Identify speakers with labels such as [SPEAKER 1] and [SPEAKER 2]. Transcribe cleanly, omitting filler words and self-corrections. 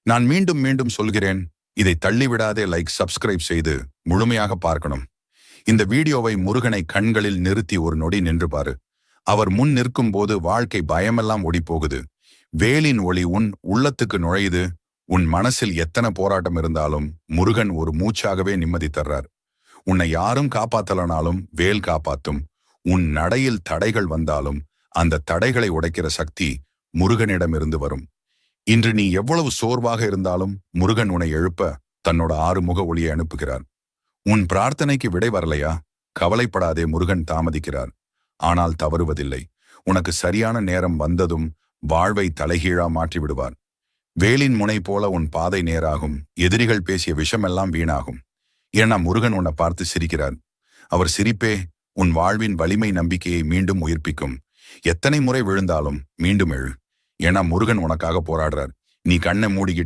[SPEAKER 1] நான் மீண்டும் மீண்டும் சொல்கிறேன், இதை தள்ளிவிடாதே. லைக், சப்ஸ்கிரைப் செய்து முழுமையாக பார்க்கணும். இந்த வீடியோவை முருகனை கண்களில் நிறுத்தி ஒரு நொடி நின்று பாரு. அவர் முன் நிற்கும் போது வாழ்க்கை பயமெல்லாம் ஓடிப்போகுது. வேலின் ஒளி உன் உள்ளத்துக்கு நுழையுது. உன் மனசில் எத்தனை போராட்டம் இருந்தாலும் முருகன் ஒரு மூச்சாகவே நிம்மதி தர்றார். உன்னை யாரும் காப்பாத்தலனாலும் வேல் காப்பாத்தும். உன் நடையில் தடைகள் வந்தாலும் அந்த தடைகளை உடைக்கிற சக்தி முருகனிடமிருந்து வரும். இன்று நீ எவ்வளவு சோர்வாக இருந்தாலும் முருகன் உன்னை எழுப்ப தன்னோட 6 முக ஒளியை அனுப்புகிறார். உன் பிரார்த்தனைக்கு விடை வரலையா? கவலைப்படாதே, முருகன் தாமதிக்கிறார். ஆனால் தவறுவதில்லை. உனக்கு சரியான நேரம் வந்ததும் வாழ்வை தலைகீழா மாற்றி விடுவார். வேலின் முனை போல உன் பாதை நேராகும். எதிரிகள் பேசிய விஷமெல்லாம் வீணாகும். ஏன்னா முருகன் உன்னை பார்த்து சிரிக்கிறார். அவர் சிரிப்பே உன் வாழ்வின் வலிமை நம்பிக்கையை மீண்டும் உயிர்ப்பிக்கும். எத்தனை முறை விழுந்தாலும் மீண்டும் எழு. ஏன்னா முருகன் உனக்காக போராடுறார். நீ கண்ணை மூடிக்கிட்டு